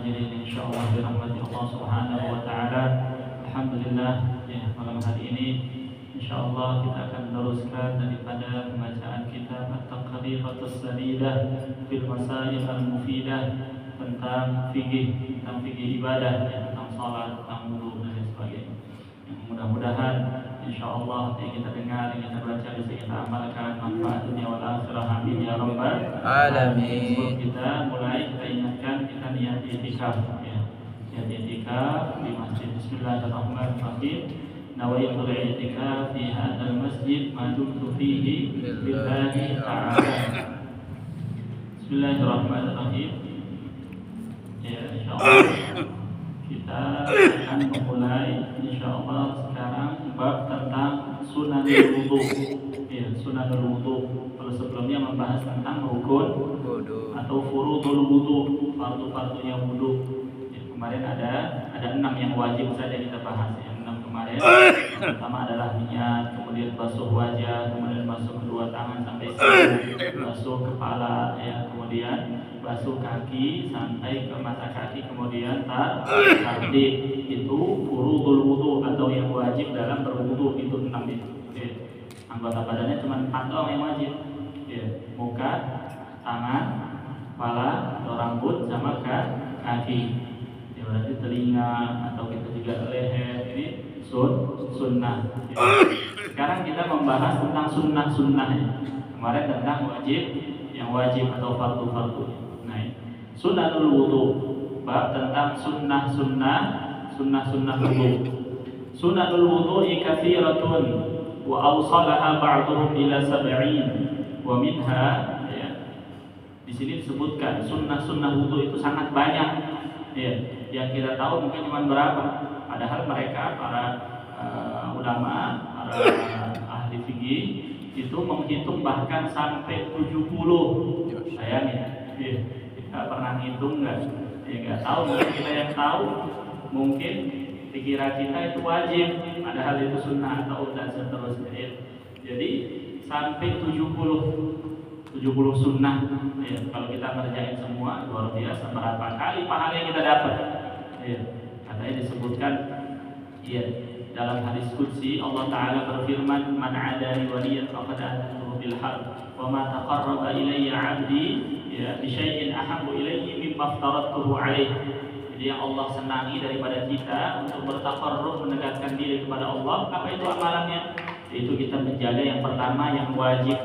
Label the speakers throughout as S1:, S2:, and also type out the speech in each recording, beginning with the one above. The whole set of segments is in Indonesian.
S1: hadirin insyaallah dirahmati Allah Subhanahu wa taala. Alhamdulillah ya, malam hari ini insyaallah kita akan meneruskan daripada pembacaan kitab At-Taqribatus Sadidah fil Masail Al-Mufidah tentang fikih ibadah ya, tentang salat, tentang wudu dan lain sebagainya. Mudah-mudahan insyaallah yang kita dengar, yang kita baca bisa kita amalkan manfaat dunia wal akhirah, amin ya rabbal alamin. Sebelum kita mulai, kita ingatkan kita niat i'tikaf ya. Niat i'tikaf di masjid. Bismillahirrahmanirrahim. Nawaitul i'tikaf fi hadzal masjid ma dumtu fihi lillahi ta'ala. Bismillahirrahmanirrahim. Ya, insyaallah kita akan memulai insyaallah sekarang bab tentang sunanul wudu. Ya, sunanul wudu. Kalau sebelumnya membahas tentang rukun atau furudul wudu, fardu-fardunya wudu. Ya, kemarin ada 6 yang wajib saja kita bahas. Yang 6 kemarin pertama adalah niat, kemudian basuh wajah, kemudian basuh kedua tangan sampai siku, basuh kepala ya, kemudian basuh kaki sampai ke mata kaki, kemudian tardid. Itu furudul wudu atau yang wajib dalam berwudu, itu 6 itu. Ya. Anggota badannya cuma 4 doang yang wajib. Ya. Muka, tangan, kepala, atau rambut sama kaki. Ya, berarti telinga atau kita juga leher, ini sunnah. Ya. Sekarang kita membahas tentang sunnah-sunnahnya. Kemarin tentang yang wajib atau fardu-fardu. Sunnatul wudu, bab tentang sunnah-sunnah wudu. Sunnatul wudu'i katsiratun wa awsalaha ba'dhum ila 70 wa minha ya. Di sini disebutkan sunnah wudu itu sangat banyak. Ya, yang kita tahu mungkin cuma berapa. Padahal mereka para ulama, para ahli fikih itu menghitung bahkan sampai 70. Sayangnya. Ya. Kita pernah ngitung nggak? Ya nggak tahu. Mungkin kita yang tahu, mungkin dikira kita itu wajib, padahal itu sunnah atau dan seterusnya. Jadi sampai 70 sunnah. Ya, kalau kita ngerjain semua luar biasa, berapa kali pahala yang kita dapat. Ya, katanya disebutkan ya, dalam hadis qudsi Allah Ta'ala berfirman, man 'adani waliyan faqad adantuhu bil harb wa ma taqarraba ilayya 'abdi ya bi syai'in ahabbu ilayya mimma aftaradtuhu 'alaihi. Jadi yang Allah senangi daripada kita untuk bertaqarrub, mendekatkan diri kepada Allah, apa itu amalannya? Yaitu kita menjaga yang pertama yang wajib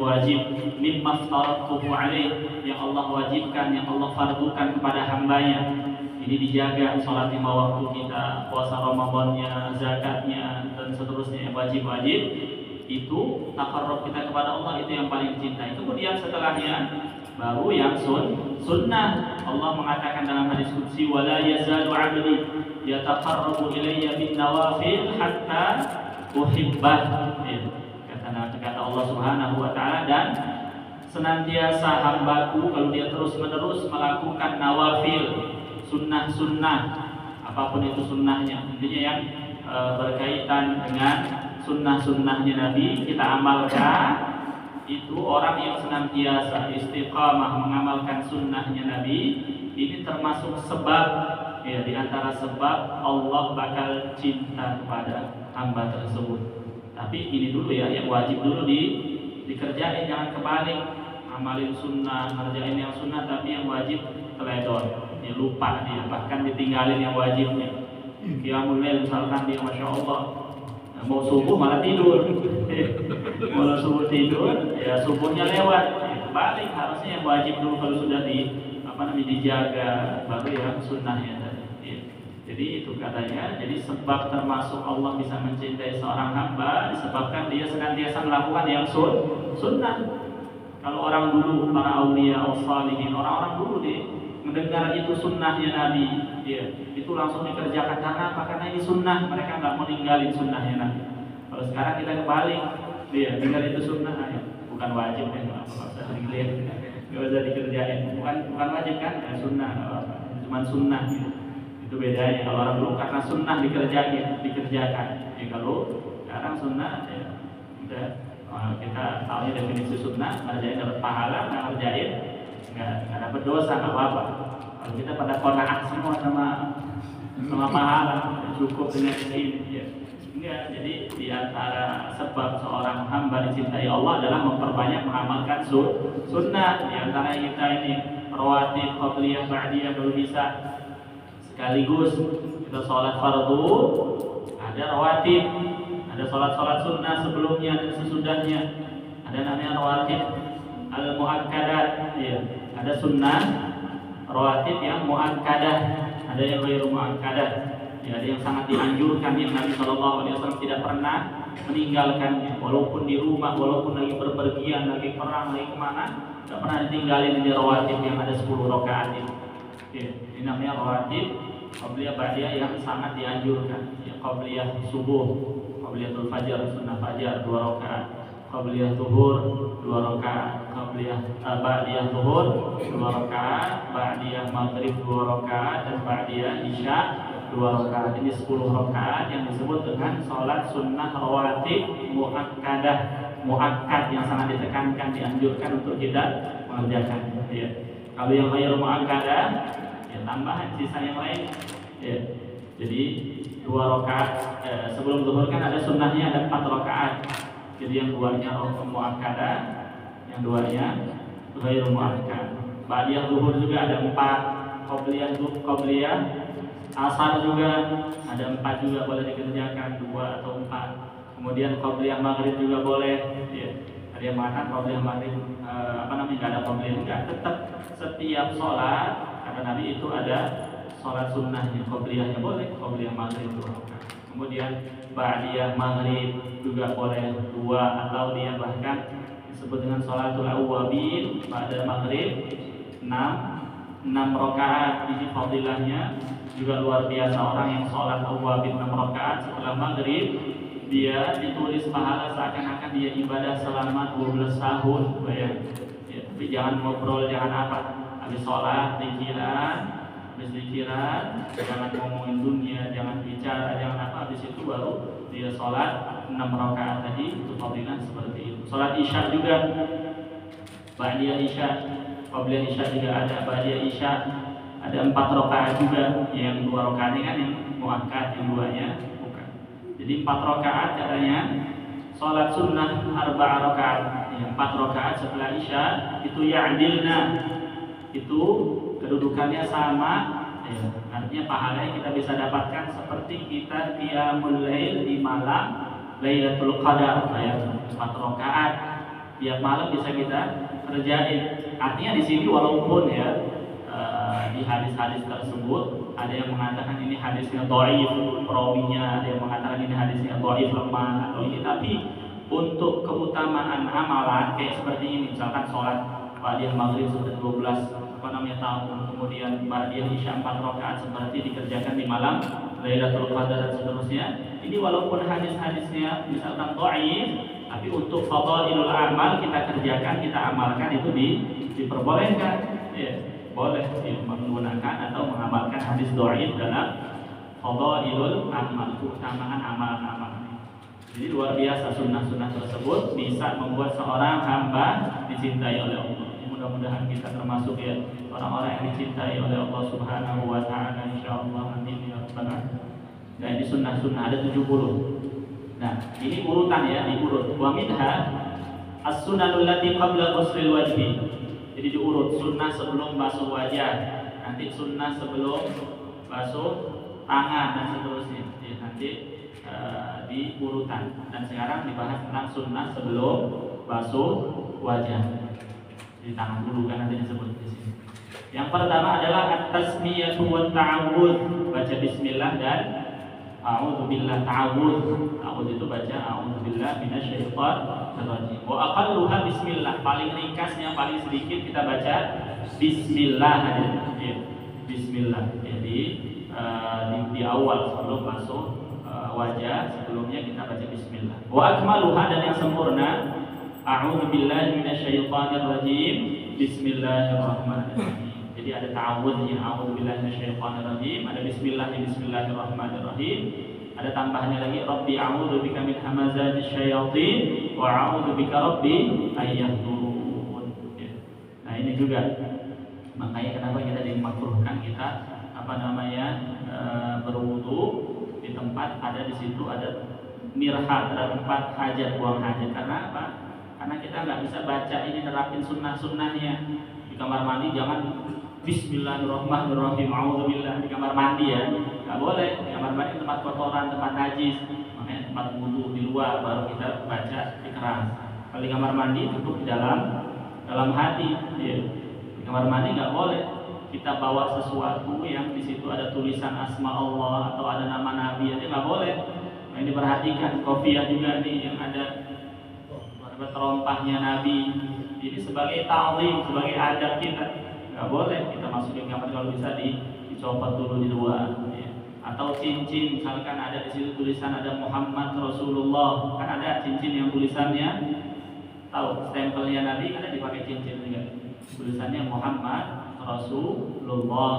S1: mimma aftaradtuhu 'alaihi, yang Allah wajibkan, yang Allah fardukan kepada hambanya. Ini dijaga, sholat 5 waktu kita, puasa Ramadannya, zakatnya, dan seterusnya yang wajib-wajib. Itu taqarrub kita kepada Allah, itu yang paling dicintai. Kemudian setelahnya baru yang sunnah. Allah mengatakan dalam hadis qudsi, wala yazalu 'abdi yataqarrabu ilayya bin nawafil hatta uhibbah. Kata Allah Subhanahu wa taala, dan senantiasa hambaku kalau dia terus-menerus melakukan nawafil, sunnah, apapun itu sunnahnya, intinya yang berkaitan dengan sunnahnya Nabi kita amalkan. Itu orang yang senantiasa istiqamah mengamalkan sunnahnya Nabi. Ini termasuk sebab ya, di antara sebab Allah bakal cinta kepada hamba tersebut. Tapi ini dulu ya, yang wajib dulu dikerjain, jangan kebalik. Amalin sunnah, ngerjain yang sunnah, tapi yang wajib teledor. Dia lupa, dia bahkan ditinggalin yang wajibnya. Qiyamul lail misalkan dia masya Allah, mau subuh malah tidur. Mau subuh tidur, ya subuhnya lewat. Balik, harusnya yang wajib dulu kalau sudah dijaga, baru yang sunnahnya tadi. Jadi itu katanya. Jadi sebab termasuk Allah bisa mencintai seorang hamba disebabkan dia senantiasa melakukan yang sunnah. Kalau orang dulu, para aulia, shalihin, orang-orang dulu mendengar itu sunnahnya Nabi, ya, itu langsung dikerjakan. Karena apa? Karena ini sunnah, mereka nggak mau ninggalin sunnahnya Nabi. Kalau sekarang kita kebalik, dia dengar itu sunnah, ya, bukan wajib, ya, nggak usah dikerjain, bukan wajib kan, ya, sunnah, cuma sunnah, ya. Itu bedanya. Kalau orang dulu karena sunnah dikerjakan. Ya, kalau sekarang sunnah, ya, udah kita tahu definisi sunnah, ngerjain dapat pahala, nggak ngerjain nggak dapat dosa, nggak apa-apa. kita pada qanaah semua sama pahala, cukup dengan ini ya. Enggak, jadi di antara sebab seorang hamba dicintai Allah adalah memperbanyak mengamalkan sunnah. Di antara kita ini rawatib, qabliyah, ba'diyah belum bisa sekaligus. Kita sholat fardu, ada rawatib, ada sholat sunnah sebelumnya dan sesudahnya. Ada namanya rawatib al-muakkadat, ya. Ada sunnah rawatib yang muakkadah, ada yang ghairu muakkadah. Ya, ada yang sangat dianjurkan yang Nabi SAW tidak pernah meninggalkannya, walaupun di rumah, walaupun lagi berpergian, lagi perang, lagi kemana, tidak pernah ditinggalin di rawatib yang ada 10 rakaat itu. Ya, ini namanya rawatib qabliyah ba'diyah yang sangat dianjurkan. Ya, qabliyah subuh, qabliyatul fajar, sunnah fajar 2 rakaat, qabliyah zuhur 2 rakaat, qabliyah ba'diyah zuhur 2 rakaat, ba'diyah maghrib 2 rakaat, dan ba'diyah isya 2 rakaat. Ini 10 rakaat yang disebut dengan sholat sunnah rawatib muakkadah, muakkad yang sangat ditekankan, dianjurkan untuk kita mengerjakan. Ya. Kalau yang ghairu muakkadah, ya tambahan sisa yang lain. Ya. Jadi 2 rakaat sebelum zuhur kan ada sunnahnya, ada 4 rakaat. Jadi yang 2-nya muakkadah, yang 2-nya ghairu muakkad. Ba'diyah zuhur juga ada 4, qabliyah asar juga ada 4 juga boleh dikerjakan, 2 atau 4. Kemudian qabliyah maghrib juga boleh. Ya. Ada yang mengatakan qabliyah maghrib nggak ada qabliyah, enggak, tetap setiap sholat kata Nabi itu ada sholat sunnahnya, qabliyahnya boleh, qabliyah maghrib 2 rakaat. Kemudian ba'diyah maghrib juga boleh 2, atau dia bahkan disebut dengan sholatul awwabin ba'da maghrib 6 rakaat. Ini fadilahnya juga luar biasa. Orang yang sholat awwabin 6 rakaat setelah maghrib, dia ditulis pahala seakan-akan dia ibadah selama 12 tahun. Bayang. Ya, tapi jangan ngobrol, jangan apa. Habis sholat, zikiran, jangan ngomongin dunia, jangan bicara, jangan apa. Habis itu baru dia sholat 6 rakaat tadi, itu fadilah seperti itu. Sholat isya juga, ba'diyah isya, qabliyah isya juga ada, ba'diyah isya ada 4 rakaat juga. Yang 2 rakaat ini kan yang muakkad, yang 2-nya bukan. Jadi 4 rakaat katanya sholat sunnah 4 rakaat. Yang 4 rakaat setelah isya itu ya'dilna, itu kedudukannya sama. Ya, artinya pahala yang kita bisa dapatkan seperti kita qiyamul lail di malam Lailatul Qadar. Ya, 4 rakaat tiap malam bisa kita kerjain. Artinya di sini walaupun ya di hadis-hadis tersebut ada yang mengatakan ini hadisnya dhaif perawinya, ada yang mengatakan ini hadisnya dhaif lemah atau ini, tapi untuk keutamaan amalan kayak seperti ini, misalkan sholat ba'diyah maghrib seperti 12 tahun, kemudian ba'diyah isya 4 rakaat seperti dikerjakan di malam Lailatul Qadar dan seterusnya. Ini walaupun hadis-hadisnya misalkan dhaif, tapi untuk fadhailul amal kita kerjakan, kita amalkan, itu diperbolehkan. Ya, boleh menggunakan atau mengamalkan hadis dhaif dalam fadhailul amal, keutamaan amal-amal. Jadi luar biasa sunnah-sunnah tersebut bisa membuat seorang hamba dicintai oleh Allah. Mudah-mudahan kita termasuk ya orang-orang yang dicintai oleh Allah Subhanahu wa taala, insyaallah. Amin ya rabbal alamin. Nah, ini sunnah-sunnah ada 70. Nah, ini urutan ya, diurut. Wa minha as-sunnanul lati qabla ghuslil wajhi. Jadi diurut, sunnah sebelum basuh wajah, nanti sunnah sebelum basuh tangan dan seterusnya. Jadi nanti diurutan. Dan sekarang dibahas tentang sunnah sebelum basuh wajah. Di tangan dulu kan nanti disebut di sini. Yang pertama adalah at-tasmiyatu wa ta'awudz, baca bismillah dan a'udzubillah. Ta'awudz itu baca a'udzubillah minasyaitonir rajim. Wa aqalluha bismillah, paling ringkasnya, paling sedikit kita baca bismillah aja. Ya, bismillah. Jadi di awal sebelum basuh wajah, sebelumnya kita baca bismillah. Wa akmaluha, dan yang sempurna a'udzubillahi minasyaitonir rajim, bismillahirrahmanirrahim. Jadi ada ta'awudznya, a'udzubillahi minasyaitonir rajim, ada bismillahirrahmanirrahim, ada tambahannya lagi rabbi a'udzubika min hamazatis syayatin wa a'udzubika rabbi ayyahdurun. Nah, ini juga Makanya kenapa kita dimakruhkan kita berwudu di tempat ada di situ ada mirhat, ada tempat hajat, buang hajat. Karena apa? Karena kita nggak bisa baca ini nerapin sunnah-sunnahnya di kamar mandi. Jangan Bismillahirrahmanirrahim, A'udzubillah di kamar mandi ya, nggak boleh. Di kamar mandi tempat kotoran, tempat najis, makanya tempat wudu di luar baru kita baca di keras. Kalau di kamar mandi tutup di dalam hati, ya. Di kamar mandi nggak boleh kita bawa sesuatu yang di situ ada tulisan asma Allah atau ada nama Nabi, aja nggak boleh. Nah, ini diperhatikan. Kopiah juga nih yang ada terompahnya Nabi, ini sebagai ta'zim, sebagai adab kita. Nggak boleh kita masukin kamar, kalau bisa dicopot dulu di luar, ya. Atau cincin, misalkan ada di situ tulisan ada Muhammad Rasulullah, kan ada cincin yang tulisannya, tahu stempelnya Nabi kan ada dipakai cincin juga, tulisannya Muhammad Rasulullah.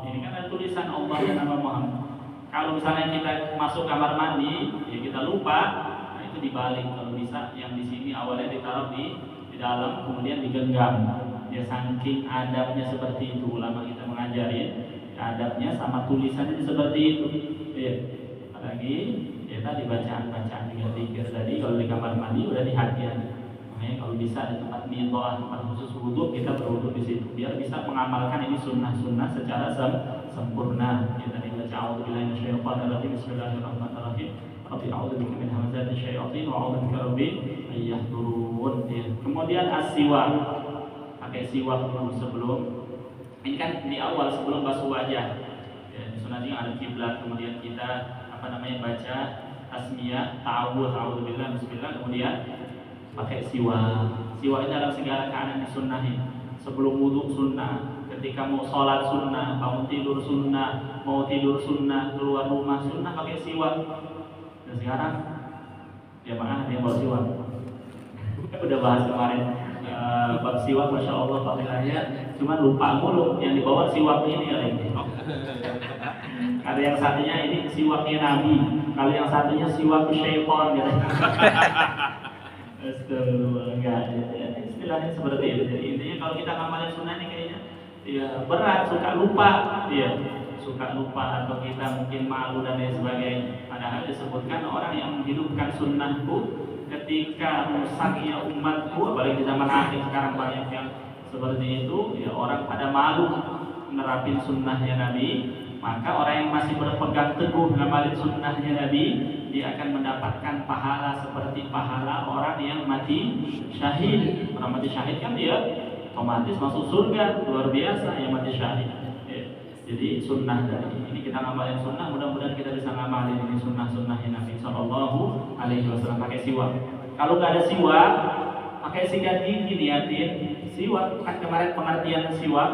S1: Ini kan ada tulisan Allah dan nama Muhammad. Kalau misalnya kita masuk kamar mandi, ya kita lupa, nah itu dibalik. Kalau bisa yang di sini awalnya ditaruh di dalam, kemudian digenggam. Ya saking adabnya seperti itu, ulama kita mengajarin adabnya sama tulisannya seperti itu. Ya. Apalagi ya tadi bacaan-bacaan juga zikir tadi kalau di kamar mandi udah dihati-hati. Makanya kalau bisa di tempat mitoah, tempat khusus wudu, kita berwudu di situ biar bisa mengamalkan ini sunnah-sunnah secara sempurna. Kita dibaca a'udzubillahi minasyaitonir rajim, bismillahirrahmanirrahim. Rabbi a'udzubika min hamazati syaitan wa a'udzubika rabbi ay yahdurun. Kemudian as-siwak, pakai siwak dulu sebelum. Ini kan di awal sebelum basuh wajah. Ya, di sunnah ada kiblat, kemudian kita baca tasmiyah, ta'awudz, a'udzubillah, bismillah, kemudian pakai siwak. Siwak ini dalam segala keadaan disunnahi. Sebelum wudhu sunnah, ketika mau sholat sunnah, bangun tidur sunnah, mau tidur sunnah, keluar rumah sunnah pakai siwak. Dan sekarang jamaah dia bawa siwak. Udah bahas kemarin bab siwak, masya Allah fadilahnya, cuma lupa mulu yang dibawa siwak ini kali ini. Ada yang satunya ini siwaknya Nabi, kalau yang satunya siwak syaitan gitu. Astagfirullah, enggak ya, istilahnya seperti itu. Jadi intinya kalau kita ngamalin sunnah ini kayaknya ya berat, suka lupa, ya suka lupa atau kita mungkin malu dan lain sebagainya. Padahal disebutkan orang yang menghidupkan sunnahku ketika rusaknya umatku, apalagi di zaman akhir sekarang banyak yang seperti itu, ya orang pada malu menerapin sunnahnya Nabi. Maka orang yang masih berpegang teguh ngamalin sunnahnya Nabi, dia akan mendapatkan pahala seperti pahala orang yang mati syahid. Orang mati syahid kan dia otomatis masuk surga, luar biasa yang mati syahid. Ya. Jadi sunnah dari ini kita ngamalin sunnah, mudah-mudahan kita bisa ngamalin ini sunnah-sunnahnya Nabi Sallallahu Alaihi Wasallam pakai siwak. Kalau nggak ada siwak, pakai sikat gigi, niatin siwak. Kan kemarin pengertian siwak,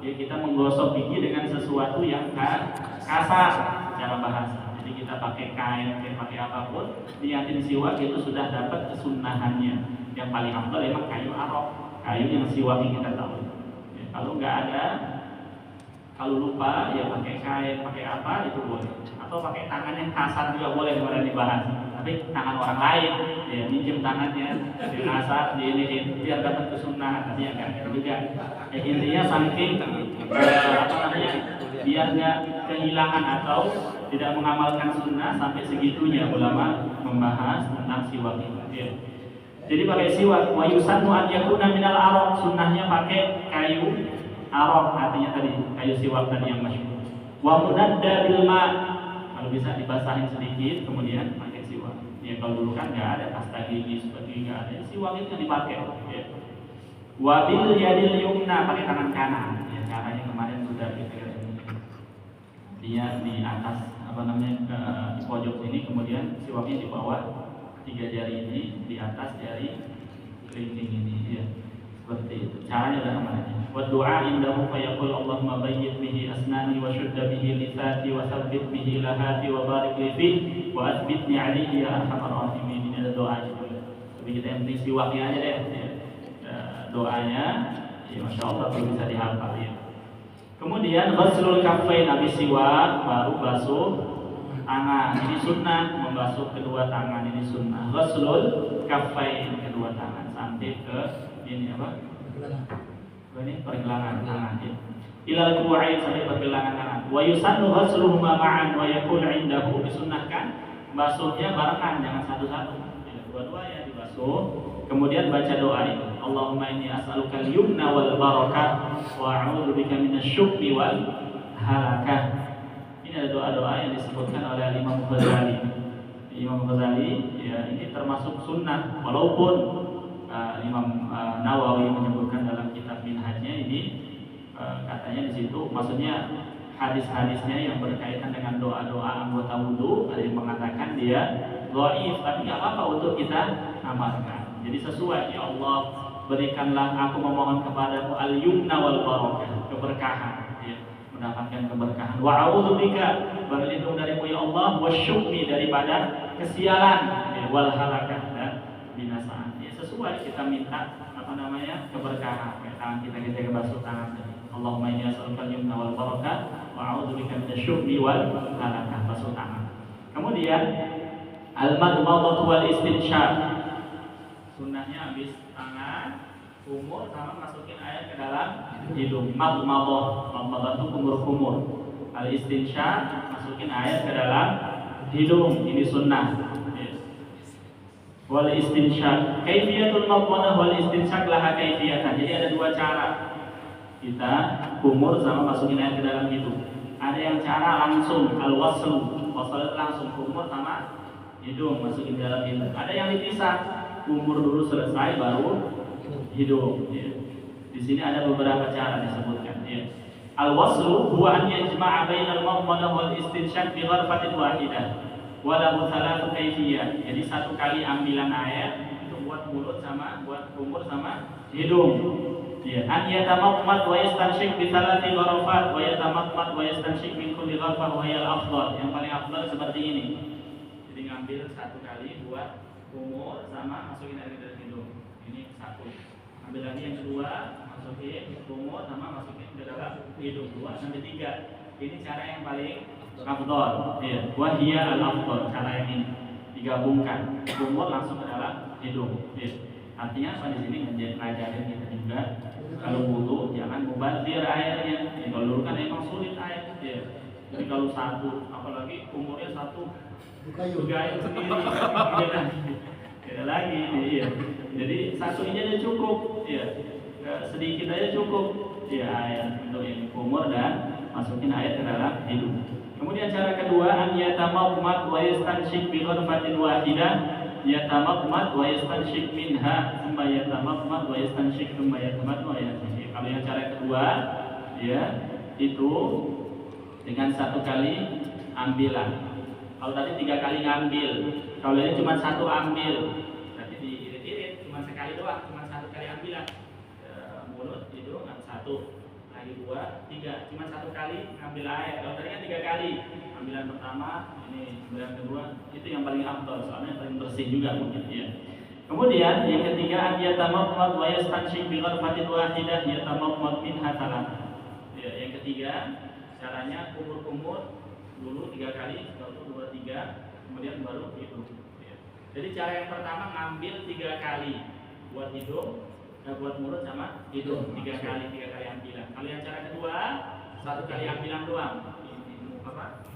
S1: ya kita menggosok gigi dengan sesuatu yang kasar secara bahasa. Jadi kita pakai kain, pakai apapun, niatin siwak itu sudah dapat kesunahannya. Yang paling afdal memang kayu arok, kayu yang siwak yang kita tahu. Ya, kalau nggak ada, kalau lupa ya pakai kain, pakai apa itu boleh. Atau pakai tangan yang kasar juga boleh, kemarin dibahas. Tapi tangan orang lain, ya minjem tangannya, di kasar, diiniin, biar dapat kesunahan. Tadi akan juga. Ya, intinya saking biar nggak kehilangan atau tidak mengamalkan sunnah, sampai segitunya ulama membahas tentang siwak itu. Ya. Jadi pakai siwak, wa yusannu an yakuna minal araq, sunnahnya pakai kayu araq, artinya tadi kayu siwak tadi yang masyhur. Wa munadda bil ma, kalau bisa dibasahin sedikit kemudian pakai siwak. Ya kalau dulu kan nggak ada pasta gigi seperti nggak ada, siwak itu yang dipakai. Ya. Wa bil yadil yumna, pakai tangan kanan. Ya, caranya kemarin sudah kita dia di atas di pojok sini, kemudian siwaknya di bawah 3 jari ini, di atas jari kelingking ini, ya seperti itu. Caranya udah kemarin. Wa du'a indahu fa yaqul Allahumma bayyid bihi asnani wa shudda bihi lisati wa tsabbit bihi lahati wa barik li fi wa athbitni alayhi ya arhamar rahimin. Ini ada doa juga. Tapi kita yang penting siwaknya aja deh. Ya. Doanya, ya masya Allah kalau bisa dihafal ya. Kemudian ghuslul kaffain, habis siwak baru basuh tangan. Ini sunnah, membasuh kedua tangan ini sunnah. Ghuslul kaffain, kedua tangan sampai ke ini apa? Ini pergelangan tangan. Ilal ku'ain sampai pergelangan tangan. Wa yusannu ghasluhuma ma'an wa yaqul 'indahu, disunnahkan basuhnya barengan, jangan satu-satu. Dua-duanya dibasuh. Kemudian baca doa itu. Allahumma inni as'aluka al-yumna wal barakah wa a'udzu bika minasyukri wal halakah. Ini ada doa-doa yang disebutkan oleh Imam Ghazali. Imam Ghazali ya, ini termasuk sunnah walaupun Imam Nawawi menyebutkan dalam kitab Minhajnya ini katanya di situ maksudnya hadis-hadisnya yang berkaitan dengan doa-doa anggota wudu ada yang mengatakan dia dhaif, tapi nggak apa-apa untuk kita amalkan. Jadi sesuai, ya Allah berikanlah aku memohon kepadamu al-yumna wal barakah, keberkahan, ya, mendapatkan keberkahan. Wa a'udzubika, berlindung darimu ya Allah, wasyukmi, daripada kesialan, ya, wal halakah, dan binasaan. Ya, sesuai kita minta keberkahan. Ya, tangan kita basuh tangan. Allahumma inni as'aluka al-yumna wal barakah wa a'udzubika minasyukri wal halakah, basuh tangan. Kemudian al-madmadatu wal istinsyaq. Sunnahnya habis tangan, kumur sama masukin air ke dalam hidung. Madmadah itu kumur-kumur. Al-istinsyaq, masukin air ke dalam hidung. Ini sunnah. Wal istinsyaq. Kaifiyatul madmadah wal istinsyaq laha kaifiyatan. Jadi ada dua cara. Kita kumur sama masukin air ke dalam hidung. Ada yang cara langsung al-waslu. Waslu langsung kumur sama hidung, masukin dalam hidung. Ada yang dipisah, kumur dulu selesai baru hidung. Ya. Di sini ada beberapa cara disebutkan. Ya. Al-waslu huwa an yajma'a bainal madmadah wal istinsyaq bi gharfatin wahidah. Wa lahu thalathu kaifiyat. Jadi satu kali ambilan air itu buat mulut sama buat kumur sama hidung. Ya, an yatamadmad wa yastansyik bi thalathi gharafat wa yatamadmad wa yastansyik min kulli gharfah wa hiya al-afdal. Yang paling afdal seperti ini. Jadi ngambil satu kali buat kumur sama masukin air ke dalam hidung. Ini satu. Ambil lagi yang kedua, masukin kumur sama masukin ke dalam hidung. 2 sampai 3. Ini cara yang paling afdal. Ya, wa hiya al-afdal, cara yang ini. Digabungkan. Kumur langsung ke dalam hidung. Ya. Artinya apa di sini ngajarin kita juga kalau wudu jangan mubazir airnya. Ya, kalau dulu kan emang sulit air. Ya. Jadi kalau satu, apalagi kumurnya satu, bergaya sendiri, beda lagi. Ya. Jadi satu ini aja cukup. Ya. Sedikit aja cukup. Ya, air untuk yang kumur dan masukin air ke dalam hidung. Kemudian cara kedua, an yatamadmad wa yastansyik bi gharfatin wahidah. Yatamadmad wa yastansyik minha, thumma yatamadmad wa yastansyik, thumma yatamadmad wa yastansyik. Kalau yang cara kedua, ya, itu dengan satu kali ambilan. Kalau tadi 3 kali ngambil, kalau ini cuma satu ambil, berarti diirit-irit, cuma sekali doang, cuma satu kali ambilan. Mulut, hidung, satu, lagi 2, 3, cuma satu kali ngambil air. Kalau tadi kan 3 kali. Ambilan pertama, ini ambilan kedua, itu yang paling afdal, soalnya paling bersih juga mungkin ya. Kemudian yang ketiga, yatamadmad wa yastansyik bi gharfatin wahidah yatamadmad minha thalath. Ya, yang ketiga, caranya kumur-kumur dulu 3 kali, baru 2, 3, kemudian baru hidung. Ya. Jadi cara yang pertama ngambil 3 kali buat hidung, buat mulut sama hidung 3 kali ambilan. Kalau yang cara kedua, 1 kali ambilan doang.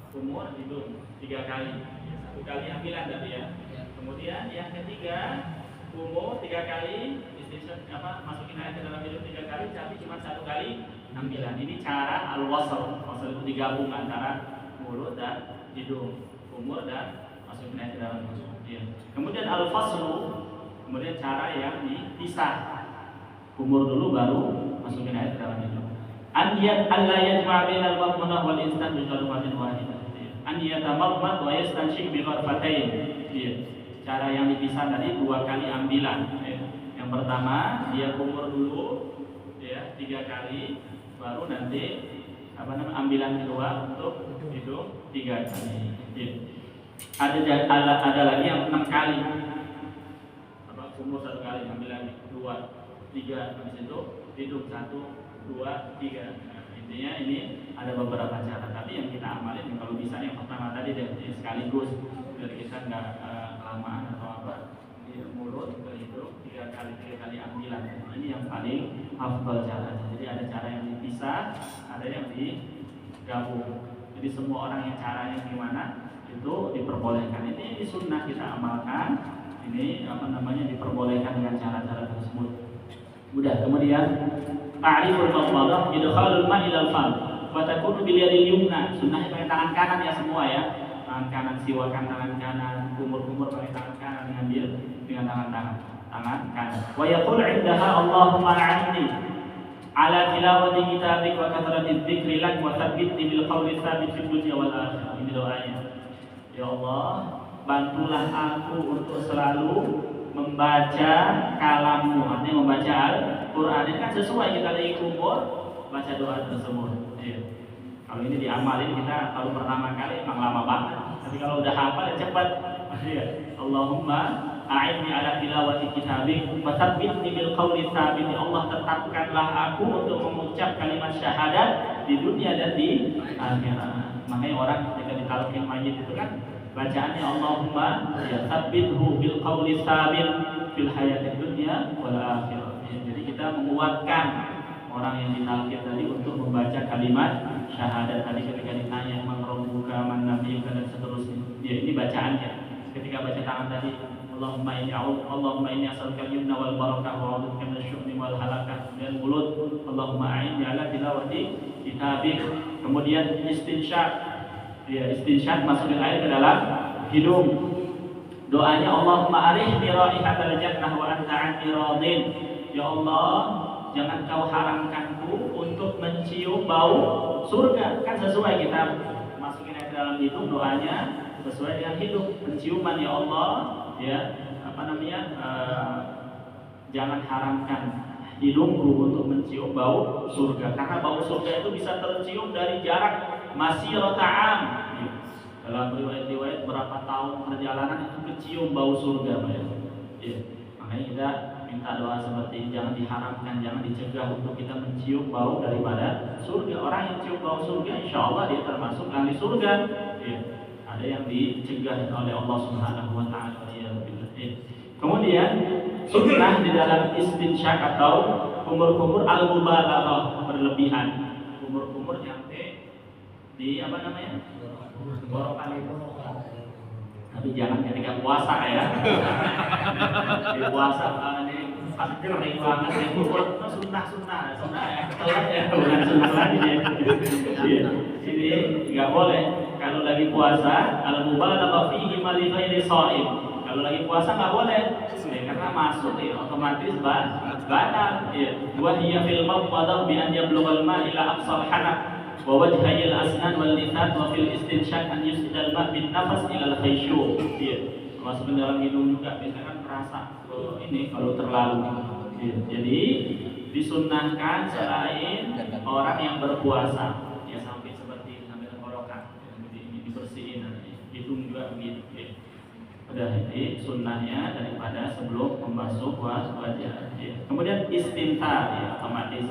S1: Kumur hidung 3 kali, 1 kali ambilan tadi ya. Kemudian yang ketiga, kumur 3 kali, masukin air ke dalam hidung 3 kali, tapi cuma 1 kali ambilan. Ini cara al-wasl. Wasl itu digabung antara mulut dan hidung, kumur dan masukin air ke dalam hidung. Ya. Kemudian al-faslu, kemudian cara yang dipisah. Kumur dulu baru masukin air ke dalam hidung. An-niyat alla yajma' bainal madmadah wal istinsyaq bi gharfatin wahidah. An yatamadmad wa yastansyik bi gharfatain. Cara yang dipisah tadi 2 kali ambilan. Yang pertama dia kumur dulu ya 3 kali, baru nanti ambilan kedua untuk hidung 3 kali. Ada lagi yang 6 kali. Kumur 1 kali, ambilan 2, 3, habis itu hidung 1, 2, 3. Nah, intinya ini ada beberapa cara, tapi yang kita amalin kalau bisa yang pertama tadi deh, sekaligus biar kita nggak kelamaan atau apa. Di mulut ke hidung 3 tiga kali ambilan. Ini yang paling afdal caranya. Jadi ada cara yang dipisah, ada yang digabung. Jadi semua orang yang caranya gimana itu diperbolehkan. Ini sunnah kita amalkan. Ini diperbolehkan dengan cara-cara tersebut. Mudah. Kemudian ta'riful madmadah idkhalul ma' ilal fam wa takunu bil yadil yumna. Sunnahnya pakai tangan kanan ya semua ya. Tangan kanan, siwakan tangan kanan, kumur-kumur pakai tangan kanan, ngambil dengan tangan kanan. Wa yaqul 'indaha Allahumma a'inni ala tilawati kitabik wa kathrati dzikri lak wa tsabbitni bil qawli tsabit fid dunya wal akhirah. Ini doanya. Ya Allah, bantulah aku untuk selalu membaca kalammu, artinya membaca Al-Quran. Ini kan sesuai kita lagi umur baca doa tersebut. Ya. Kalau ini diamalin kita kalau pertama kali emang lama banget, tapi kalau udah hafal ya cepat. Ya. Allahumma a'inni ala tilawati kitabik wa tsabbitni bil qawli tsabit. Allah tetapkanlah aku untuk mengucap kalimat syahadat di dunia dan di akhirat. Makanya orang ketika ditalqin mayit itu kan bacaannya Allahumma ya tsabbithu bil qawli tsabit fil hayatid dunya wal akhirah. Jadi kita menguatkan orang yang ditalqin tadi untuk membaca kalimat syahadat tadi ketika ditanya man rabbuka man nabiyuka dan seterusnya. Ya, ini bacaannya. Ketika baca tangan tadi Allahumma inni as'aluka al-yumna wal barakah wa a'udzubika minasy syu'mi wal halakah. Dan mulut Allahumma a'inni ala tilawati kitabik. Kemudian istinsyaq. Ya, istinsyaq masukin air ke dalam hidung. Doanya Allahumma arihni raihatal jannah wa anta 'anni radin. Ya Allah, jangan kau haramkanku untuk mencium bau surga. Kan sesuai kita masukin air ke dalam hidung, doanya sesuai dengan hidung. Penciuman ya Allah, ya jangan haramkan hidungku untuk mencium bau surga, karena bau surga itu bisa tercium dari jarak masirata am. Dalam riwayat-riwayat berapa tahun perjalanan itu kecium bau surga, ya. Makanya kita minta doa seperti ini, jangan diharamkan, jangan dicegah untuk kita mencium bau daripada surga. Orang yang cium bau surga, insya Allah dia termasuk ahli surga. Ya. Ada yang dicegah oleh Allah Subhanahu Wa Taala. Ya. Kemudian sunnah di dalam istinsyaq atau kumur-kumur al-mubalaghah, berlebihan. Kumur-kumur nyampe di tenggorokan itu. Tapi jangan ketika puasa ya. Di puasa ini kering banget ya. Sunnah ya. Telat ya, bukan sunnah lagi ya. Ini nggak boleh. Kalau lagi puasa, al-mubalaghah fihi ma li ghairi shaim. Kalau lagi puasa nggak boleh, ya, karena masuk ya otomatis batal. Ya. Wa hiya fil mawdadah bi an yablughal ma ila aqsal hanaq wa wajhayil asnan wal lisan wa fil istinsyaq an yusdal ma bin nafas ila al khayshu. Ya. Masuk ke dalam hidung juga biasanya kan terasa ini kalau terlalu. Ya. Jadi disunnahkan selain orang yang berpuasa ya sampai seperti ini, sampai tenggorokan. Ini dibersihin hidung juga begitu. Ya. Udah ini sunnahnya daripada sebelum membasuh wajah. Ya. Kemudian istinthar ya, otomatis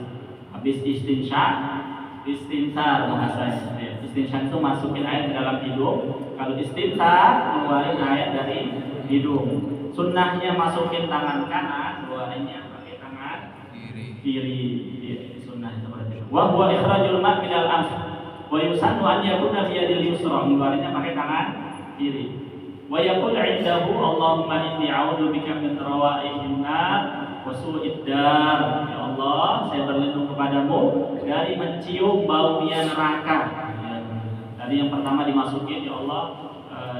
S1: habis istinthar bahasanya. Ya. Istinthar itu masukin air ke dalam hidung. Kalau istinthar keluarin air dari hidung. Sunnahnya masukin tangan kanan, keluarinnya pakai tangan kiri. Ya, sunnah seperti itu. Wa huwa ikhrajul ma' minal anf. Wa yusannu an yakuna bi yadil yusra. Keluarinnya pakai tangan kiri. Wa yaqul 'indahu Allahumma inni a'udzubika min rawaihin nar wa su'id dar. Ya Allah, saya berlindung kepadamu dari mencium baunya neraka. Ya. Tadi yang pertama dimasukin, ya Allah,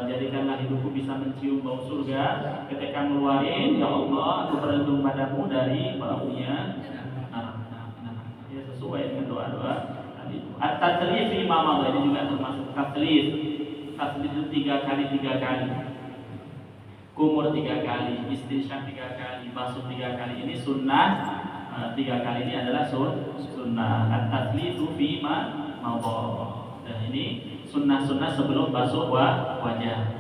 S1: jadikanlah hidupku bisa mencium bau surga. Ketika ngeluarin, ya Allah, aku berlindung padamu dari baunya neraka. Ya, sesuai dengan doa-doa tadi. At-tatlif fi ma madha, ini juga termasuk tatlif. Tatlif itu 3 kali. Kumur 3 kali, istinsyaq 3 kali, basuh 3 kali. Ini sunnah. 3 kali ini adalah sunnah. At-tatlifu fi ma madha. Dan ini sunnah-sunnah sebelum basuh wajah.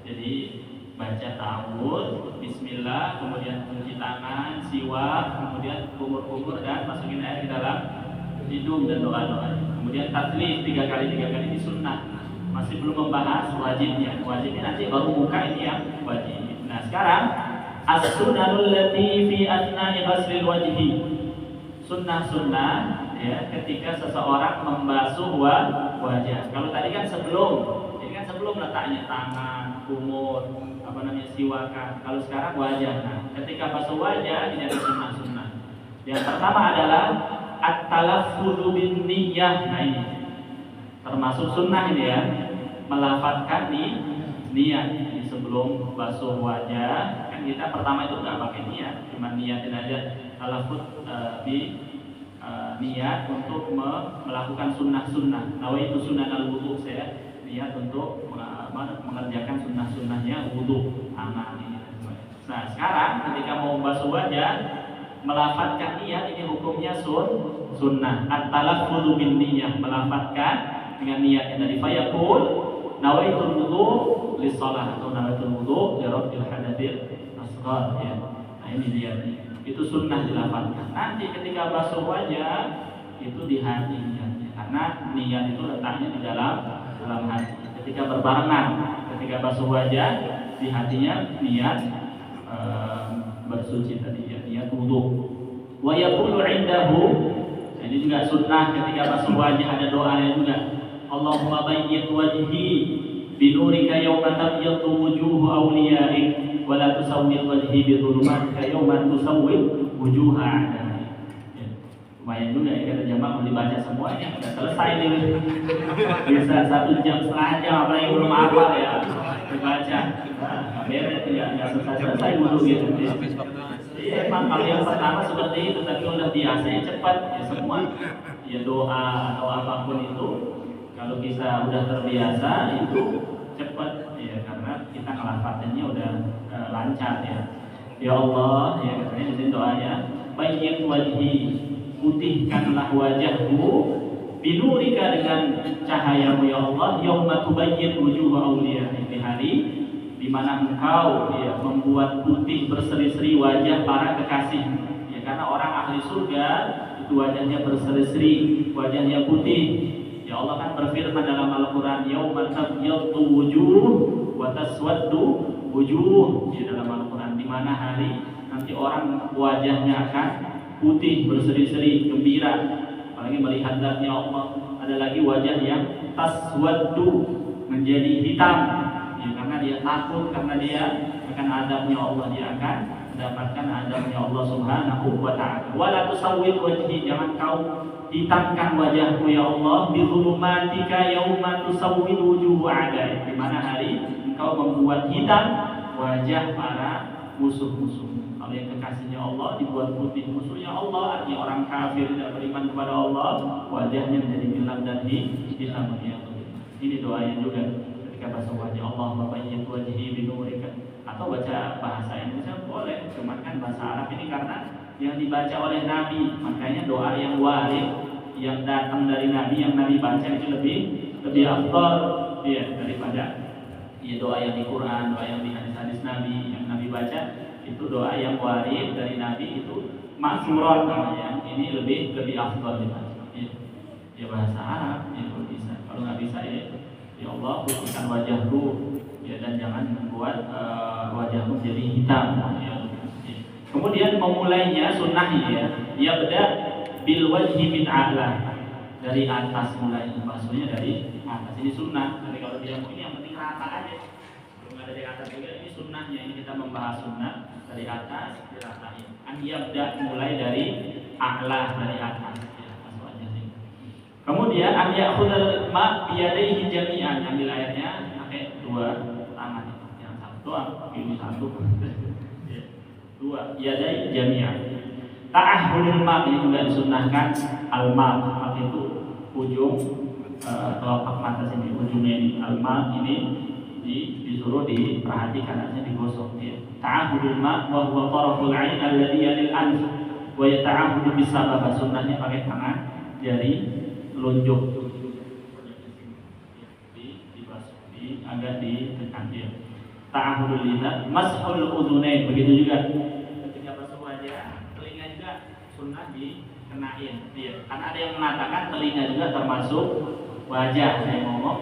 S1: Jadi baca ta'awudz, bismillah, kemudian cuci tangan, siwak, kemudian kumur-kumur dan masukin air ke dalam hidung dan doa-doa. Kemudian tatlif 3 kali ini sunnah. Masih belum membahas wajibnya. Wajibnya nanti baru buka ini yang wajib. Nah sekarang as-sunanul lati fi asna'i ghaslil wajhi. Sunnah-sunnah ya ketika seseorang membasuh wajah. Kalau tadi kan sebelum, jadi kan sebelum letaknya tangan, kumur, siwakan. Kalau sekarang wajah. Nah, ketika basuh wajah ini ada sunnah-sunnah. Yang pertama adalah at-talaffudzu bin niyyah. Nah ini termasuk sunnah ini ya, melafadzkan niat. Jadi sebelum basuh wajah kan kita pertama itu nggak pakai niat, cuma niatin aja talaffudz di niat untuk melakukan sunnah-sunnah. Nawaitu sunnah al-wudu, saya niat untuk mengerjakan sunnah-sunnahnya wudu, amal ini. Nah sekarang ketika mau basuh wajah melafadzkan niat ini hukumnya sunnah. At-talaffudzu bin niyyah, melafadzkan dengan niat yang tadi fayaqul nawaitul wudu lis-shalah atau nawaitul wudu li raf'il hadatsil asghar ya. Nah ini dia nih. Itu sunnah dilafadzkan. Nanti ketika basuh wajah itu di hati niatnya, karena niat itu letaknya di dalam hati. Ketika berbarengan, ketika basuh wajah di hatinya niat bersuci tadi ya, niat wudu. Wa yaqulu 'indahu, ini juga sunnah ketika basuh wajah ada doanya juga. Allahumma bayyid wajhi binurika yawma tabyaddu wujuhu awliyaik wa la tusawwir wajhi bi dhulumatika yawma tusawwir wujuha a'daik. Ya. Lumayan juga ya kata jamaah dibaca semuanya, udah selesai nih. Bisa 1 jam setengah jam apalagi belum hafal ya. Dibaca. Nah, beres ya, enggak selesai dulu gitu. Iya, emang kalau yang pertama seperti itu, tapi udah biasa ya cepat ya semua. Ya doa atau apapun itu kalau kita udah terbiasa itu cepat ya, karena kita ngelafadzannya udah lancar ya. Ya Allah, ya katanya di doanya, bayyid wajhi, putihkanlah wajahku binurika dengan cahayamu ya Allah, yauma tubayyid wujuha awliya, di hari di mana engkau ya membuat putih berseri-seri wajah para kekasih ya, karena orang ahli surga itu wajahnya berseri-seri, wajahnya putih. Ya Allah kan berfirman dalam Al-Qur'an, yauma tabyaddu wujuh wa taswaddu wujuh, di dalam Al-Qur'an, di mana hari nanti orang wajahnya akan putih berseri-seri gembira apalagi melihat zatnya Allah. Ada lagi wajah yang taswaddu, menjadi hitam ya, karena dia takut, karena dia akan adabnya Allah, dia akan mendapatkan adabnya Allah Subhanahu wa ta'ala. Wala tusawwir wajhi, jangan kau hitamkan wajahku ya Allah, bi dhulumatika yauma tusawwir wujuhu a'daik, di mana hari engkau membuat hitam wajah para musuh-musuh. Kalau yang kekasihnya Allah dibuat putih, musuhnya Allah artinya orang kafir tidak beriman kepada Allah, wajahnya menjadi gelap dan hitam ya. Ini doanya juga ketika basuh wajah, Allah bayyid wajhi binurika, atau baca bahasa Indonesia boleh, cuman kan bahasa Arab ini karena yang dibaca oleh Nabi, makanya doa yang warid yang datang dari Nabi, yang Nabi baca itu lebih afdal ya daripada ya doa yang di Quran, doa yang di hadis-hadis Nabi yang Nabi baca itu doa yang warid dari Nabi itu maksurat namanya, ini lebih afdal dibaca ya bahasa Arab itu bisa. Kalau nggak bisa ya Allah putihkan wajahku ya, dan jangan membuat wajahku jadi hitam ya. Kemudian memulainya sunnahnya ya beda bil wajhi min a'la, dari atas mulai, maksudnya dari atas, ini sunnah. Jadi kalau dia mau ini yang penting rata aja, belum ada dari atas juga, ini sunnahnya. Ini kita membahas sunnah dari atas diratain. An yabda, mulai dari a'la, dari atas ya, masuk aja sih. Kemudian an ya'khudhal ma biyadaihi jami'an, ambil airnya pakai 2 tangan, yang satu ini satu dua yadai jami'an. Ta'ahhulul ma, ini juga disunnahkan. Al-ma itu ujung telapak mata sini, ujungnya ini al-ma ini disuruh diperhatikan, artinya digosok ya. Ta'ahhulul ma wa huwa taraful 'ain alladhi yalil anf wa yata'ahhudu bisabab, sunnahnya pakai tangan jari telunjuk agak ditekan dia. Ta'ahudul lidah, mashul udhunain, begitu juga ketika basuh wajah, telinga juga sunnah dikenain ya. Karena ada yang mengatakan telinga juga termasuk wajah. Saya ngomong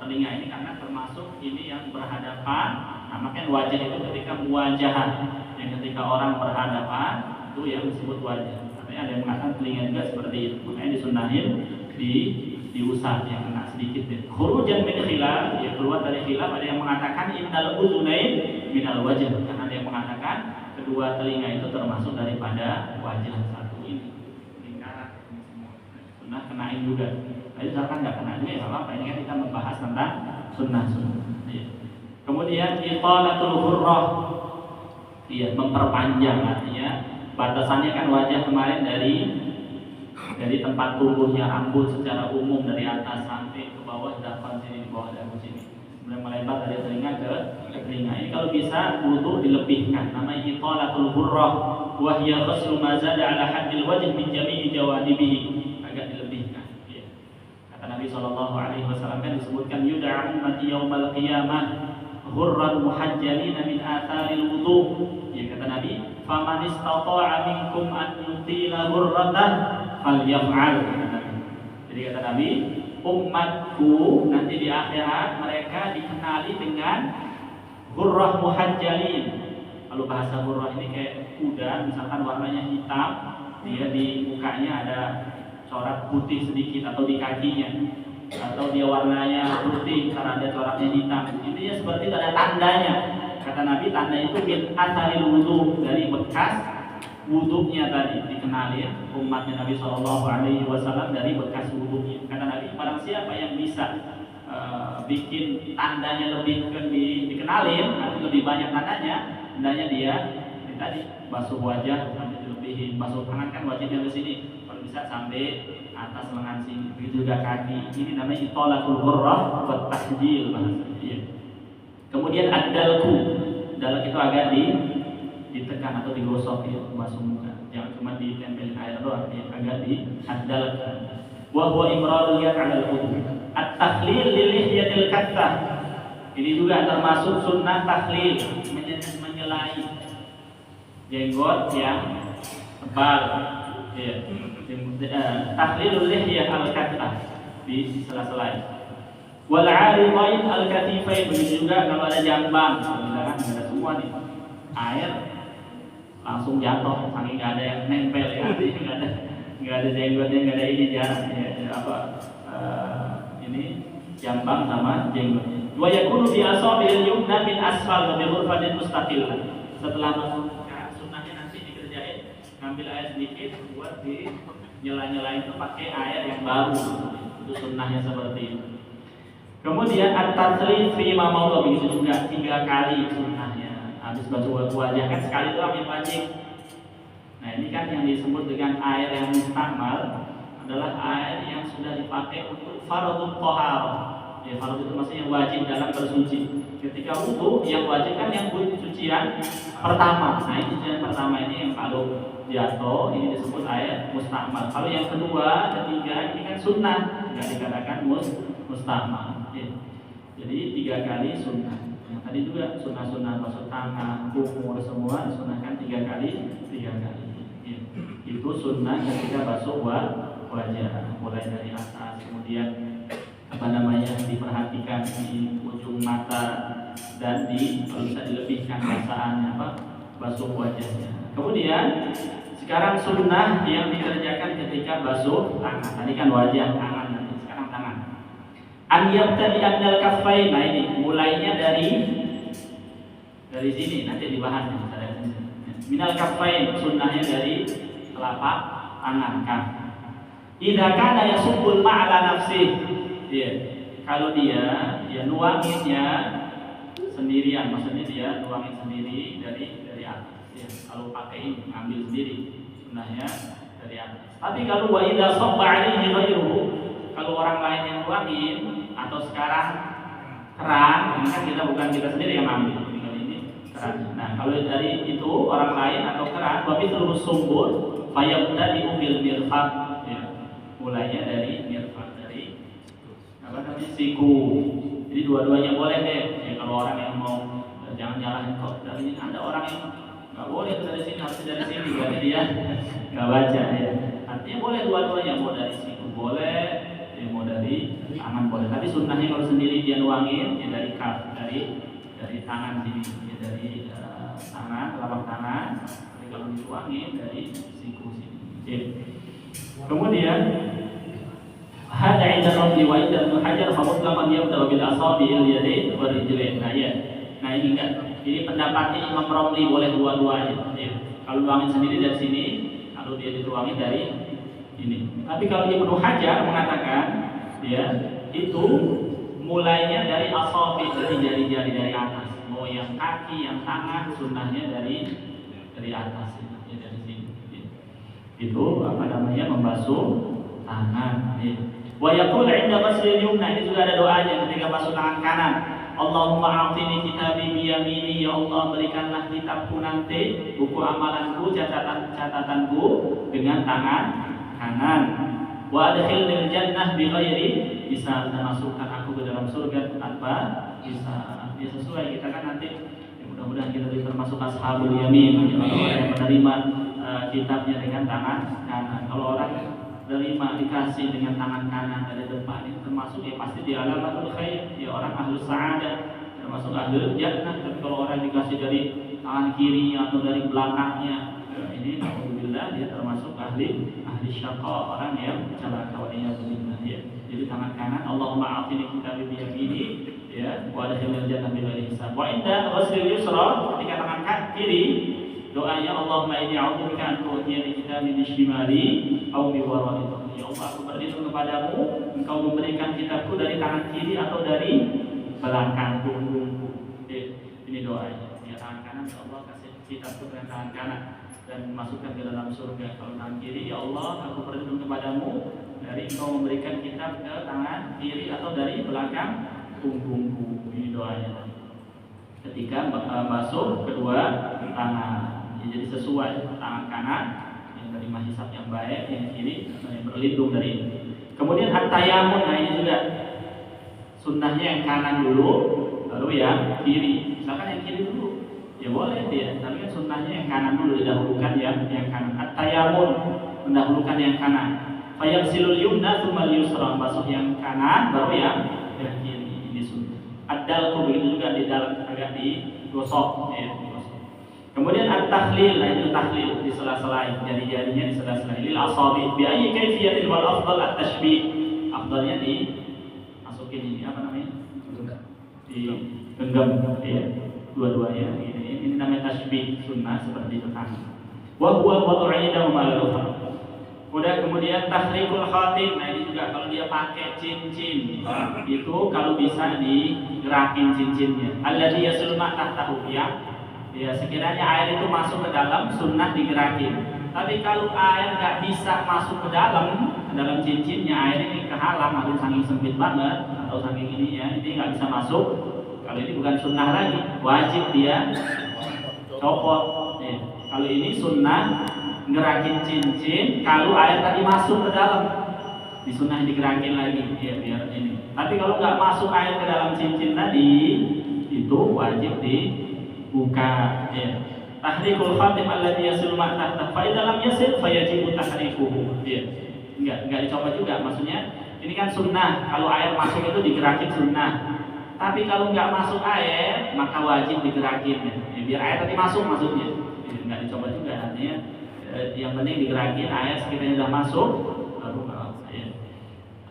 S1: telinga ini karena termasuk ini yang berhadapan Nah, makanya wajah itu ketika muwajahan, yang ketika orang berhadapan itu yang disebut wajah. Artinya ada yang mengatakan telinga juga seperti itu. Makanya disunahin diusap yang kena sedikit deh. Khurujan min khilaf, ya keluar dari khilaf. Ada yang mengatakan innal uzunain minal wajah, karena ada yang mengatakan kedua telinga itu termasuk daripada wajah satu ini. Lingkaran sunnah kenain juga. Tapi misalkan nggak kena juga ya nggak apa-apa. Ini kan kita membahas tentang sunnah. Ya. Kemudian italatul hurrah, iya memperpanjang, artinya batasannya kan wajah kemarin dari tempat tumbuhnya rambut secara umum dari atas sampai ke bawah dapan sini, di bawah dagu sini, kemudian melebar dari telinga ke telinga. Ini kalau bisa wudu dilebihkan, namanya italatul hurrah, wa hiya ghaslu ma zada ala haddil wajh min jami'i jawanibihi, agak dilebihkan. Ya. Kata Nabi SAW kan disebutkan yud'a ummati yaumal qiyamah ghurran muhajjalina min atharil wudu. Ya, kata Nabi, faman istata'a minkum an yutila ghurratan falyaf'al. Jadi kata Nabi, umatku nanti di akhirat mereka dikenali dengan ghurrah muhajjalin. Kalau bahasa ghurrah ini kayak kuda, misalkan warnanya hitam, dia di mukanya ada corak putih sedikit atau di kakinya, atau dia warnanya putih karena ada coraknya hitam. Intinya seperti itu, ada tandanya. Kata Nabi, tanda itu min atharil wudu, dari bekas wuduknya tadi dikenali umatnya Nabi SAW dari bekas wuduknya. Kata Nabi, barang siapa yang bisa bikin tandanya lebih dikenalin, atau lebih banyak tandanya dia tadi basuh wajah sampai dilebihin, basuh tangan kan wajibnya ke sini, kalau bisa sampai atas lengan sini, begitu juga kaki. Ini namanya italatul hurrah wa tahdil bahasanya. Kemudian ad-dalku, dalak itu agak ditekan atau digosok ya, basuh muka, jangan cuma ditempelin air doang, ya, agak ad-dalak. Wa huwa imrarul yad 'ala al-wudu. At-takhlil li lihyatil kaffah. Ini juga termasuk sunnah takhlil, menyelai jenggot yang tebal. Ya. Takhlilul lihyah al-kaffah, di sela-sela. Wal 'aridain al-katifain, begitu juga kalau ada jambang, misalkan ada semua nih air langsung jatuh, saking nggak ada yang nempel ya, nggak ada jenggotnya, nggak ada ini jarang ya, ini jambang sama jenggotnya. Wa yakunu bi asabil yumna min asfal bi ghurfatin mustaqil. Setelah masuk sunnahnya nanti dikerjain, ngambil air sedikit buat di nyela-nyelain itu pakai air yang baru. Itu sunnahnya seperti itu. Kemudian at-tatsrif fi ma mawdu, begitu juga 3 kali sunnahnya. Habis basuh wajah kan sekali doang yang wajib. Nah, ini kan yang disebut dengan air yang mustakmal adalah air yang sudah dipakai untuk fardhu thaharah. Ya, fardhu itu maksudnya wajib dalam bersuci. Ketika wudu yang wajib kan yang cucian pertama. Nah, ini cucian pertama ini yang kalau jatuh ini disebut air mustakmal. Kalau yang kedua, ketiga ini kan sunnah, enggak dikatakan mustakmal. Ya. Jadi 3 kali sunnah. Yang tadi juga sunnah-sunnah basuh tangan, kumur, semua disunahkan 3 kali. Ya. Itu sunnah ketika basuh wajah, mulai dari atas, kemudian diperhatikan di ujung mata dan kalau bisa dilebihkan basahannya basuh wajahnya. Kemudian sekarang sunnah yang dikerjakan ketika basuh tangan. Tadi kan wajah, tangan, sekarang tangan. An yabtadi andal kaffain. Nah, ini mulainya dari sini, nanti dibahas nih. Minal kaffain, sunnahnya dari telapak tangan kan. Idza kana yasubbul ma'ala nafsi. Iya. Kalau dia nuanginnya sendirian, maksudnya dia nuangin sendiri dari atas. Ya, kalau pakai ini ambil sendiri, sunnahnya dari atas. Tapi kalau wa idza sabba 'alaihi ghairuhu, kalau orang lain yang nuangin, atau sekarang keran, ini kan kita sendiri yang ambil. Kalau ini keran. Nah, kalau dari itu orang lain atau keran, wabi terus sumbur, fayabda diubil mirfaq. Ya, mulainya dari mirfaq, dari siku. Jadi dua-duanya boleh deh. Ya, kalau orang yang mau jangan nyalahin kok dari ini ada orang yang nggak boleh dari sini, harus dari sini, berarti dia nggak baca ya. Artinya boleh dua-duanya, mau dari siku boleh, ya, mau dari tangan boleh. Tapi sunnahnya kalau sendiri dia nuangin, ya dari kaf, dari dari tangan sini, ya, dari tangan, telapak tangan. Tapi kalau dituangi dari siku sini. Ya. Kemudian hada inda rabbi wa inda Ibnu Hajar fa mutlaqan yabda bil asabi'il yadayn wa rijlain. Nah ya. Nah ini enggak. Ini pendapatnya Imam Romli boleh dua-duanya. Ya. Kalau tuangin sendiri dari sini, kalau dia dituangi dari ini. Tapi kalau Ibnu Hajar mengatakan ya, itu mulainya dari asabi, dari jari-jari dari atas. Mau yang kaki, yang tangan, sunnahnya dari atas ya, dari sini. Ya. Itu apa namanya, membasuh tangan. Ya. Wa yaqul 'inda ghaslil yumna, ini juga ada doanya ketika basuh tangan kanan. Allahumma a'tini kitabi bi yamini, ya Allah berikanlah kitabku nanti, buku amalanku, catatanku dengan tangan kanan. Wa adkhilnil jannah bi ghairi, bisa memasukkan aku ke dalam surga tanpa bisa. Ya sesuai kita kan nanti, ya mudah-mudahan kita termasuk ashabul yamin, ya, orang yang menerima kitabnya dengan tangan kanan. Kalau orang terima dikasih dengan tangan kanan dari depan, itu termasuk ya pasti di alamatul khair, ya orang ahlus sa'adah, termasuk ahlul jannah. Tapi kalau orang dikasih dari tangan kiri atau dari belakangnya, ya ini alhamdulillah dia termasuk ahli syaqa, orang yang celaka wa iyyazubillah ya. Jadi tangan kanan, Allahumma a'tini kitabi bi yamini ya, wa adkhilnil jannah bi ghairi hisab. Wa inda ghaslil yusra, ketika tangan kiri, doanya Allahumma inni a'udzubika an tu'tiyani kitabi bi shimali aw bi wara'i dhahri. Ya Allah, aku berlindung kepadamu, engkau memberikan kitabku dari tangan kiri atau dari belakang punggungku. Ini doanya. Ya tangan kanan, ya Allah kasih kitabku dengan tangan kanan dan masukkan ke dalam surga. Kalau tangan kiri, ya Allah aku berlindung kepadamu dari engkau memberikan kitab ke tangan kiri atau dari belakang punggungku. Ini doanya ketika basuh kedua tangan. Jadi sesuai, tangan kanan yang dari hisab yang baik, yang kiri yang berlindung dari ini. Kemudian at-tayamun, nah ini juga sunnahnya yang kanan dulu, baru yang kiri. Misalkan yang kiri dulu, ya boleh ya. Tapi kan sunnahnya yang kanan dulu, didahulukan yang kanan. At-tayamun, mendahulukan yang kanan. Fayaghsilul yumna tsumma al-yusra, basuh yang kanan baru yang kiri. Ini sunnah. Ad-dalku begitu juga, di dalam agak digosok ya. Kemudian at-takhlil, nah itu takhlil di sela-sela, jari-jarinya di sela-sela. Lil asabi bi ayyi kayfiyatin wal afdal at-tashbih. Afdalnya masukin ini apa namanya? Di genggam ya. Dua-duanya ini namanya tashbih sunnah seperti itu kan. Wa huwa wad'ida wa al-ukhra. Kemudian tahrikul khatim, nah ini juga kalau dia pakai cincin itu kalau bisa digerakin cincinnya. Alladzi yasulma tahtahu ya sekiranya air itu masuk ke dalam, sunnah digerakin. Tapi kalau air nggak bisa masuk ke dalam cincinnya, air ini kehalang, atau saking sempit banget atau saking ini ya, ini nggak bisa masuk. Kalau ini bukan sunnah lagi, wajib dia copot. Ya. Kalau ini sunnah ngerakin cincin, kalau air tadi masuk ke dalam, di sunnah digerakin lagi ya biar ini. Tapi kalau nggak masuk air ke dalam cincin tadi, itu wajib buka ya. Tahrikul khatim alladhi yasil ma tahta fa idza lam yasil fayajibu tahrikuhu ya. Enggak dicoba juga, maksudnya ini kan sunnah, kalau air masuk itu digerakin sunnah. Tapi kalau enggak masuk air maka wajib digerakin ya. Biar air tadi masuk maksudnya. Ya, enggak dicoba juga, artinya yang penting digerakin, air sekiranya sudah masuk baru ya.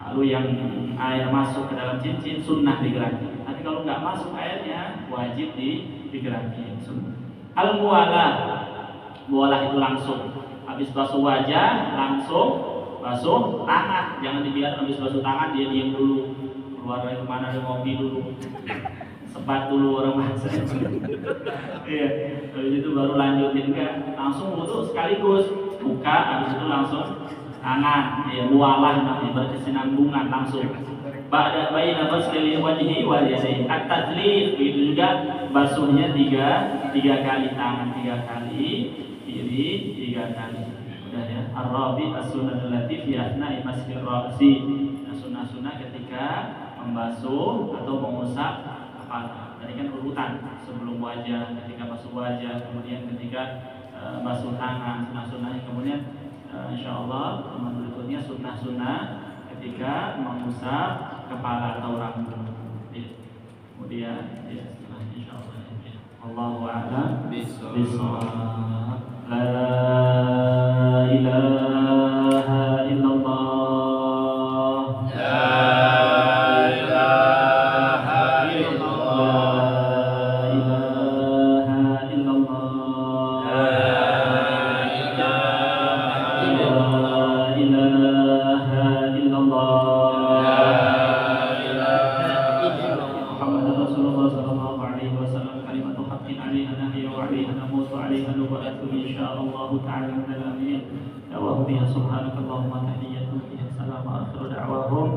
S1: Kalau yang air masuk ke dalam cincin sunnah digerakin. Tapi kalau enggak masuk airnya wajib digerakin sunnah. Mualah itu langsung. Habis basuh wajah langsung basuh tangan. Jangan dibiarkan habis basuh tangan dia diam dulu. Keluar dari kemana, dia ngopi dulu. Sebat dulu orang bahasa. Iya. Habis itu baru lanjutin kan. Langsung wudu sekaligus. Buka, habis itu langsung tangan. Ya mualah namanya, berkesinambungan langsung. Ba'da baina ghaslil wajhi wal yadayn. At-tadlil itu juga basuhnya tiga kali, tangan 3 kali, kiri 3 kali. Udah ya. Ar-rabi as-sunnah allati fi athna'i masjid ra'si. Sunnah-sunnah ketika membasuh atau mengusap kepala. Tadi kan urutan, sebelum wajah, ketika basuh wajah, kemudian ketika basuh tangan, sunnah-sunnahnya, kemudian insyaallah teman berikutnya sunnah-sunnah ketika mengusap kepala atau rambut. Kemudian ya, insyaallah بالصواب. لا إله إلا الله. لا إله إلا الله. لا إله إلا الله. لا إله إلا الله. محمد رسول الله صلى الله عليه وسلم كلمة حق عليها نحيا وعليها نموت وعليها نبعث إن شاء الله تعالى من الآمين. دعواهم بها سبحانك اللهم تحية فيها السلام آخر دعواهم